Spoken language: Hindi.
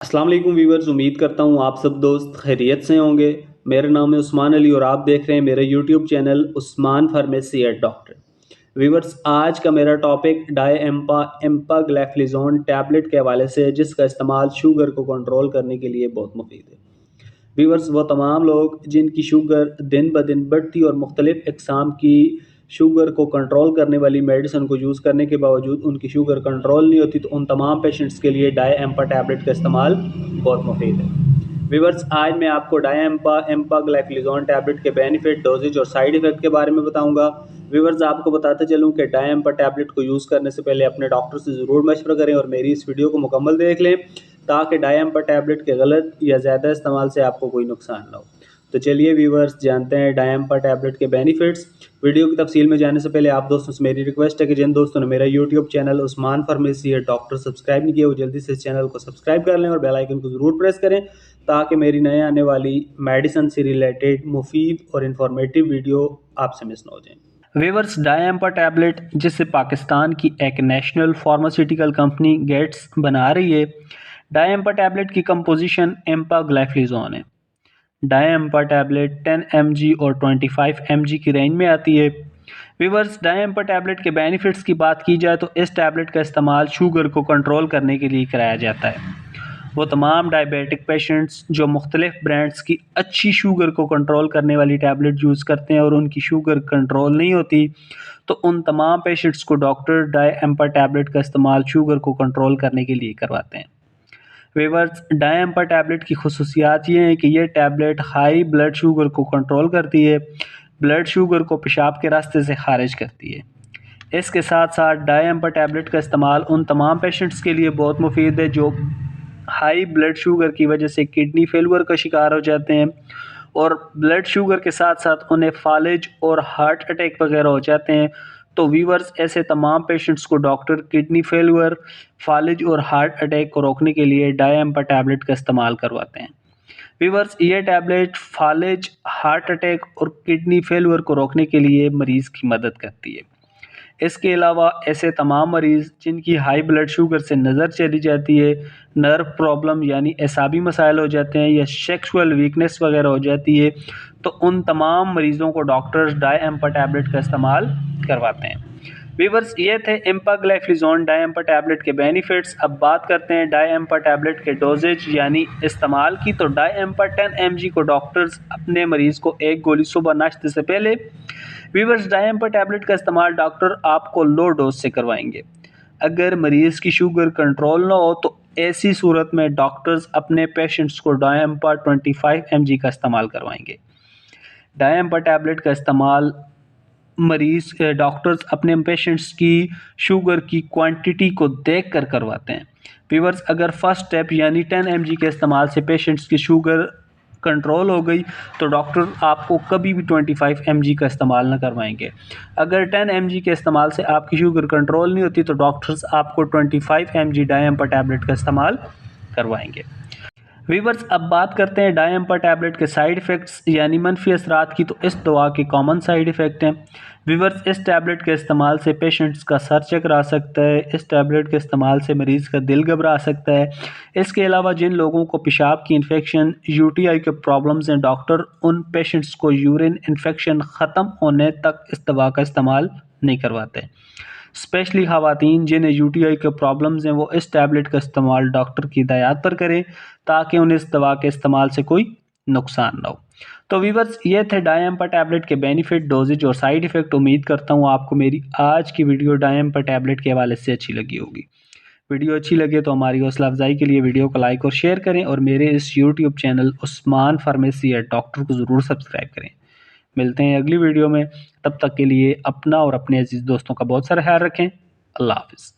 अस्सलाम वालेकुम व्यूवर्स, उम्मीद करता हूँ आप सब दोस्त खैरियत से होंगे। मेरा नाम है उस्मान अली और आप देख रहे हैं मेरा YouTube channel Usman pharmacy eight doctor. Viewers, आज का मेरा टॉपिक डाई एम्पाग्लिफलोज़ोन टैबलेट के हवाले से है, जिसका इस्तेमाल शुगर को कंट्रोल करने के लिए बहुत मुफीद है। व्यूवर्स, वो तमाम लोग जिनकी शुगर दिन ब दिन बढ़ती और मुख्तलिफ अक़साम की शुगर को कंट्रोल करने वाली मेडिसिन को यूज़ करने के बावजूद उनकी शुगर कंट्रोल नहीं होती, तो उन तमाम पेशेंट्स के लिए डाई एम्पा टैबलेट का इस्तेमाल बहुत मुफीद है। व्यूवर्स, आज मैं आपको डाई एम्पाग्लिफलोज़ोन टैबलेट के बेनिफिट, डोजेज और साइड इफ़ेक्ट के बारे में बताऊंगा। व्यूवर्स, आपको बताते चलूँ कि डाई एम्पा टैबलेट को यूज़ करने से पहले अपने डॉक्टर से ज़रूर मशवरा करें और मेरी इस वीडियो को मुकम्मल देख लें, ताकि डाई एम्पा टैबलेट के गलत या ज़्यादा इस्तेमाल से आपको कोई नुकसान ना हो। तो चलिए व्यूवर्स, जानते हैं डाई एम्पा टैबलेट के बेनिफिट्स। वीडियो की तफसील में जाने से पहले आप दोस्तों से मेरी रिक्वेस्ट है कि जिन दोस्तों ने मेरा YouTube channel Usman pharmacy eight doctor subscribe नहीं किया, वो जल्दी से इस चैनल को सब्सक्राइब कर लें और बेल आइकन को ज़रूर प्रेस करें, ताकि मेरी नए आने वाली मेडिसिन से रिलेटेड मुफीद और इंफॉर्मेटिव वीडियो आपसे मिस ना हो जाए। व्यूवर्स, डाई एम्पा टैबलेट जिसे पाकिस्तान की एक नेशनल फार्मास्यूटिकल कंपनी गेट्स बना रही है, डाई एम्पा टैबलेट की कंपोजिशन एम्पाग्लिफलोज़ोन है। डाई एम्पा टैबलेट 10 mg और 25 mg की रेंज में आती है। व्यूवर्स, डाई एम्पा टैबलेट के बेनिफिट्स की बात की जाए तो इस टैबलेट का इस्तेमाल शुगर को कंट्रोल करने के लिए कराया जाता है। वो तमाम डायबिटिक पेशेंट्स जो मुख्तलिफ ब्रांड्स की अच्छी शुगर को कंट्रोल करने वाली टैबलेट यूज़ करते हैं और उनकी शुगर कंट्रोल नहीं होती, तो उन तमाम पेशेंट्स को डॉक्टर डाई एम्पा टैबलेट का इस्तेमाल शुगर को कंट्रोल करने के लिए करवाते हैं। व्यूवर्स, डाई एम्पा टैबलेट की खुसूसियात ये हैं कि ये टैबलेट हाई ब्लड शुगर को कंट्रोल करती है, ब्लड शुगर को पेशाब के रास्ते से खारिज करती है। इसके साथ साथ डाई एम्पा टैबलेट का इस्तेमाल उन तमाम पेशेंट्स के लिए बहुत मुफीद है जो हाई ब्लड शुगर की वजह से किडनी फेलियर का शिकार हो जाते हैं और ब्लड शुगर के साथ साथ उन्हें फालिज और हार्ट अटैक वगैरह हो जाते हैं। तो व्यूवर्स, ऐसे तमाम पेशेंट्स को डॉक्टर किडनी फेलियर, फालिज और हार्ट अटैक को रोकने के लिए डाई एम्पा टैबलेट का इस्तेमाल करवाते हैं। व्यूवर्स, ये टैबलेट फालिज, हार्ट अटैक और किडनी फेलियर को रोकने के लिए मरीज़ की मदद करती है। इसके अलावा ऐसे तमाम मरीज़ जिनकी हाई ब्लड शुगर से नज़र चली जाती है, नर्व प्रॉब्लम यानी एसाबी मसाइल हो जाते हैं या सेक्सुअल वीकनेस वगैरह हो जाती है, तो उन तमाम मरीज़ों को डॉक्टर्स डाई एम्पा टैबलेट का इस्तेमाल करवाते हैं। व्यूवर्स, ये थे एम्पाग्लिफलोज़ोन डाई एम्पा टैबलेट के बेनिफिट्स। अब बात करते हैं डाई एम्पा टैबलेट के डोजेज यानी इस्तेमाल की। तो डाई एम्पा 10 mg को डॉक्टर्स अपने मरीज़ को एक गोली सुबह नाश्ते से पहले। व्यूवर्स, डाई एम्पा टैबलेट का इस्तेमाल डॉक्टर आपको लो डोज से करवाएंगे। अगर मरीज़ की शुगर कंट्रोल ना हो तो ऐसी सूरत में डॉक्टर्स अपने पेशेंट्स को डाई एम्पा 25 mg का इस्तेमाल करवाएंगे। डाई एम्पा टैबलेट का इस्तेमाल मरीज़ डॉक्टर्स अपने पेशेंट्स की शुगर की क्वांटिटी को देख कर करवाते हैं। व्यूवर्स, अगर फर्स्ट स्टेप यानी 10 mg के इस्तेमाल से पेशेंट्स की शुगर कंट्रोल हो गई, तो डॉक्टर आपको कभी भी 25 mg का इस्तेमाल न करवाएंगे। अगर 10 mg के इस्तेमाल से आपकी शुगर कंट्रोल नहीं होती, तो डॉक्टर्स आपको 25 mg डाई एम्पा टैबलेट का इस्तेमाल करवाएंगे। व्यूवर्स, अब बात करते हैं डाई एम्पा टैबलेट के साइड इफ़ेक्ट्स यानी मनफी असरात की। तो इस दवा के कॉमन साइड इफ़ेक्ट हैं। व्यूवर्स, इस टैबलेट के इस्तेमाल से पेशेंट्स का सर चक्कर आ सकता है। इस टैबलेट के इस्तेमाल से मरीज़ का दिल घबरा सकता है। इसके अलावा जिन लोगों को पेशाब की इन्फेक्शन, यूटीआई के प्रॉब्लम्स हैं, डॉक्टर उन पेशेंट्स को यूरिन इन्फेक्शन ख़त्म होने तक इस दवा का इस्तेमाल नहीं करवाते। स्पेशली ख़वातीन जिन्हें यूटीआई के प्रॉब्लम्स हैं, वो इस टैबलेट का इस्तेमाल डॉक्टर की हिदायत पर करें, ताकि उन्हें इस दवा के इस्तेमाल से कोई नुकसान ना हो। तो व्यूवर्स, ये थे डाई एम्पा टैबलेट के बेनिफिट, डोजेज और साइड इफ़ेक्ट। उम्मीद करता हूँ आपको मेरी आज की वीडियो डाई एम्पा टैबलेट के हवाले से अच्छी लगी होगी। वीडियो अच्छी लगे तो हमारी हौसला अफजाई के लिए वीडियो को लाइक और शेयर करें और मेरे इस YouTube channel Usman pharmacy eight doctor को ज़रूर सब्सक्राइब करें। मिलते हैं अगली वीडियो में, तब तक के लिए अपना और अपने अजीज़ दोस्तों का बहुत सारा ख्याल रखें। अल्लाह हाफ़िज़।